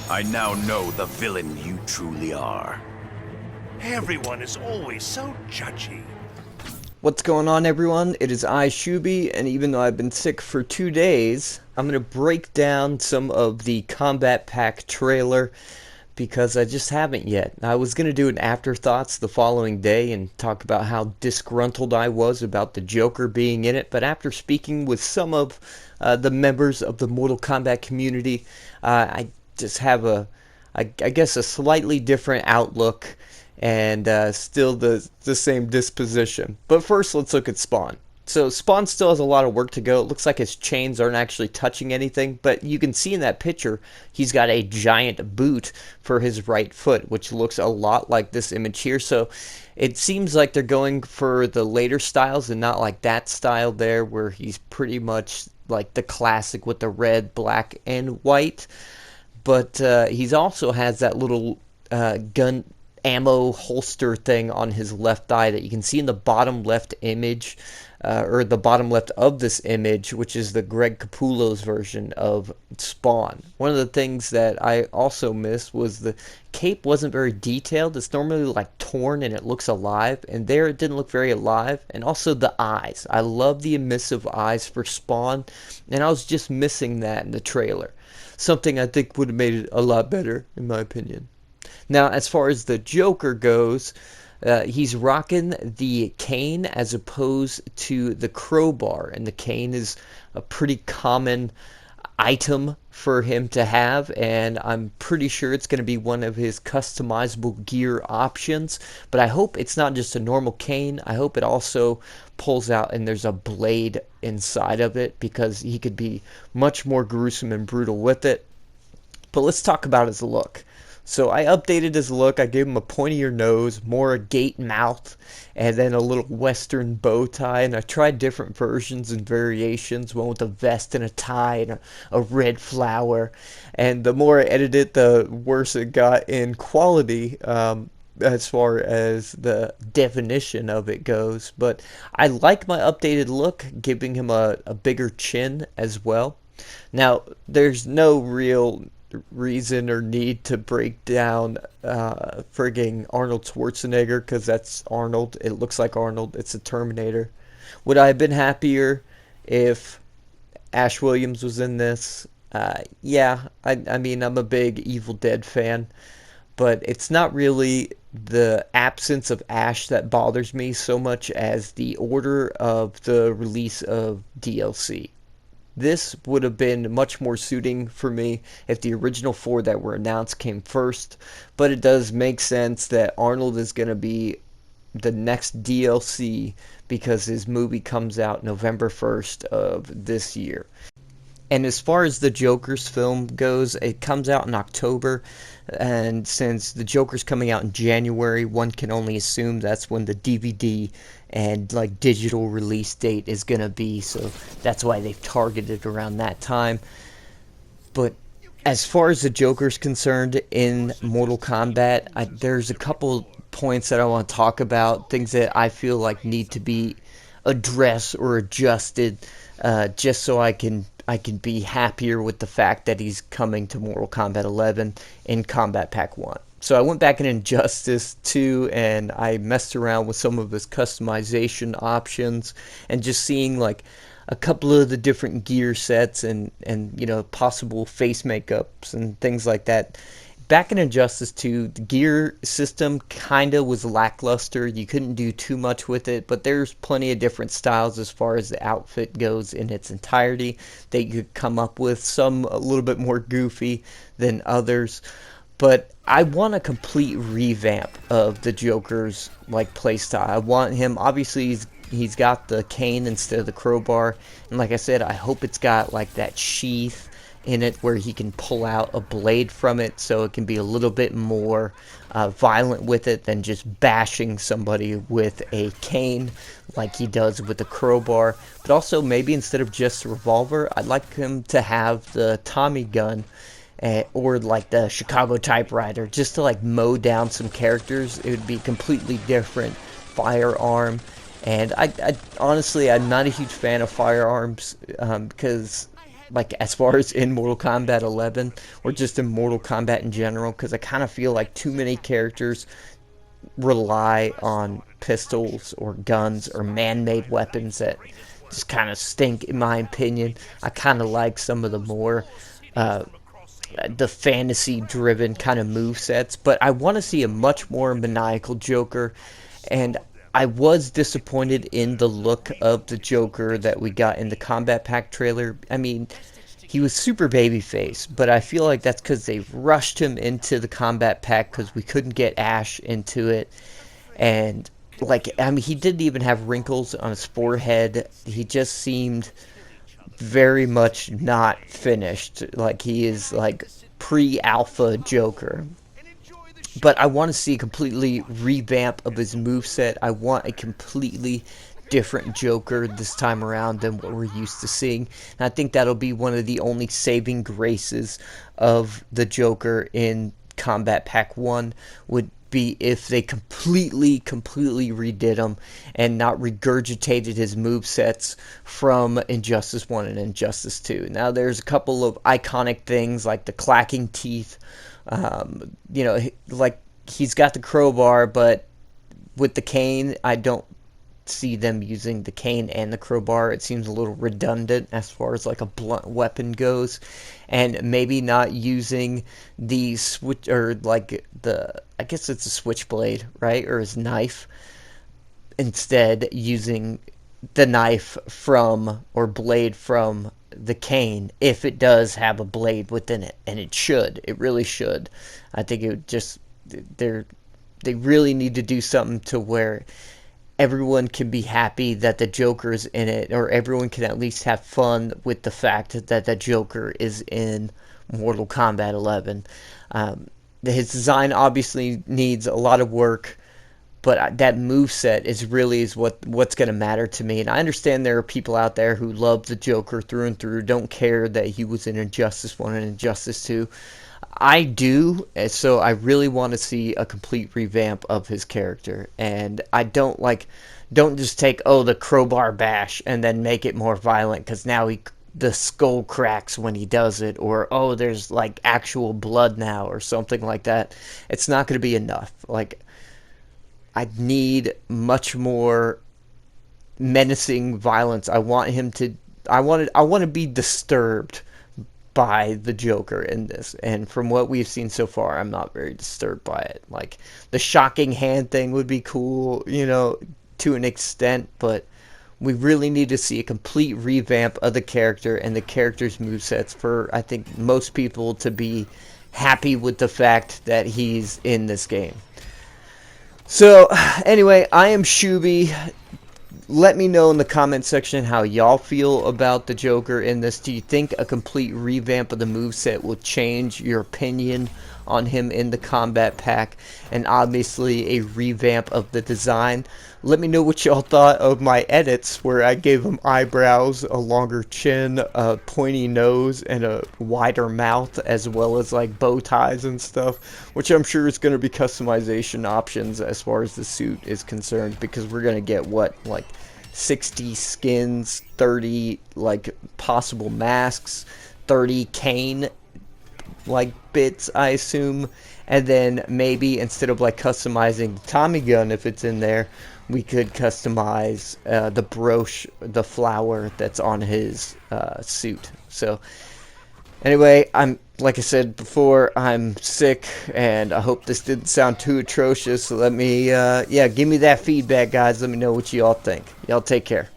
I now know the villain you truly are. Everyone is always so judgy. What's going on, everyone? It is I, Schubey, and even though I've been sick for 2 days, I'm going to break down some of the Combat Pack trailer because I just haven't yet. I was going to do an afterthoughts the following day and talk about how disgruntled I was about the Joker being in it, but after speaking with some of the members of the Mortal Kombat community, I just have I guess a slightly different outlook and still the same disposition. But first, let's look at Spawn. So Spawn still has a lot of work to go. It looks like his chains aren't actually touching anything, but you can see in that picture he's got a giant boot for his right foot, which looks a lot like this image here. So it seems like they're going for the later styles and not like that style there where he's pretty much like the classic with the red, black, and white. But he's also has that little gun ammo holster thing on his left thigh that you can see in the bottom left image, or the bottom left of this image, which is the Greg Capullo's version of Spawn. One of the things that I also missed was the cape wasn't very detailed. It's normally like torn and it looks alive, and there it didn't look very alive. And also the eyes. I love the emissive eyes for Spawn, and I was just missing that in the trailer. Something I think would have made it a lot better, in my opinion. Now, as far as the Joker goes, he's rocking the cane as opposed to the crowbar, and the cane is a pretty common item for him to have, and I'm pretty sure it's going to be one of his customizable gear options. But I hope it's not just a normal cane. I hope it also pulls out and there's a blade inside of it, because he could be much more gruesome and brutal with it. But let's talk about his look. So I updated his look. I gave him a pointier nose, more a gate mouth, and then a little western bow tie. And I tried different versions and variations, one with a vest and a tie and a red flower. And the more I edited, the worse it got in quality, as far as the definition of it goes. But I like my updated look, giving him a bigger chin as well. Now, there's no real reason or need to break down frigging Arnold Schwarzenegger, because that's Arnold. It looks like Arnold. It's a Terminator. Would I have been happier if Ash Williams was in this? Yeah, I mean, I'm a big Evil Dead fan, but it's not really the absence of Ash that bothers me so much as the order of the release of DLC. This would have been much more suiting for me if the original 4 that were announced came first, but it does make sense that Arnold is going to be the next DLC because his movie comes out November 1st of this year. And as far as the Joker's film goes, it comes out in October, and since the Joker's coming out in January, one can only assume that's when the DVD and like digital release date is going to be, so that's why they've targeted around that time. But as far as the Joker's concerned in Mortal Kombat, there's a couple points that I want to talk about, things that I feel like need to be addressed or adjusted, just so I can be happier with the fact that he's coming to Mortal Kombat 11 in Combat Pack 1. So I went back in Injustice 2 and I messed around with some of his customization options and just seeing like a couple of the different gear sets and you know, possible face makeups and things like that. Back in Injustice 2, the gear system kind of was lackluster. You couldn't do too much with it, but there's plenty of different styles as far as the outfit goes in its entirety that you could come up with. Some a little bit more goofy than others. But I want a complete revamp of the Joker's like playstyle. I want him, obviously he's got the cane instead of the crowbar, and like I said, I hope it's got like that sheath in it where he can pull out a blade from it, so it can be a little bit more violent with it than just bashing somebody with a cane like he does with the crowbar. But also maybe instead of just a revolver, I'd like him to have the Tommy gun, or like the Chicago typewriter, just to like mow down some characters. It would be a completely different firearm. And I honestly, I'm not a huge fan of firearms, because like as far as in Mortal Kombat 11 or just in Mortal Kombat in general, because I kind of feel like too many characters rely on pistols or guns or man-made weapons that just kind of stink, in my opinion. I kind of like some of the more the fantasy-driven kind of movesets, but I want to see a much more maniacal Joker, and I was disappointed in the look of the Joker that we got in the Combat Pack trailer. I mean, he was super babyface, but I feel like that's because they rushed him into the Combat Pack because we couldn't get Ash into it, and like, I mean, he didn't even have wrinkles on his forehead. He just seemed very much not finished. Like, he is like pre-alpha Joker. But I want to see a completely revamp of his moveset. I want a completely different Joker this time around than what we're used to seeing. And I think that'll be one of the only saving graces of the Joker in Combat Pack 1 would be if they completely redid him and not regurgitated his movesets from Injustice 1 and Injustice 2. Now, there's a couple of iconic things like the clacking teeth. You know, like, he's got the crowbar, but with the cane, I don't see them using the cane and the crowbar. It seems a little redundant as far as like a blunt weapon goes, and maybe not using the switch, or like the, I guess it's a switchblade, right, or his knife, instead using the knife from, or blade from, the cane, if it does have a blade within it, and it really should. I think it would just, they really need to do something to where everyone can be happy that the Joker's in it, or everyone can at least have fun with the fact that the Joker is in Mortal Kombat 11. His design obviously needs a lot of work, but that moveset is what's going to matter to me. And I understand there are people out there who love the Joker through and through, don't care that he was in Injustice 1 and Injustice 2. I do, so I really want to see a complete revamp of his character. And I don't just take, the crowbar bash and then make it more violent, because now the skull cracks when he does it, or, there's like actual blood now, or something like that. It's not going to be enough. Like, I need much more menacing violence. I want to be disturbed by the Joker in this, and from what we've seen so far, I'm not very disturbed by it. Like, the shocking hand thing would be cool, to an extent, but we really need to see a complete revamp of the character and the character's movesets for, I think, most people to be happy with the fact that he's in this game. So, anyway, I am Schubey. Let me know in the comment section how y'all feel about the Joker in this. Do you think a complete revamp of the moveset will change your opinion on him in the Combat Pack? And obviously a revamp of the design. Let me know what y'all thought of my edits where I gave him eyebrows, a longer chin, a pointy nose, and a wider mouth, as well as like bow ties and stuff, which I'm sure is going to be customization options as far as the suit is concerned, because we're going to get what, like 60 skins, 30 like possible masks, 30 cane like bits, I assume, and then maybe instead of like customizing the Tommy gun, if it's in there, we could customize the brooch, the flower that's on his suit. So anyway, like I said before, I'm sick, and I hope this didn't sound too atrocious. So let me give me that feedback, guys. Let me know what you all think. Y'all take care.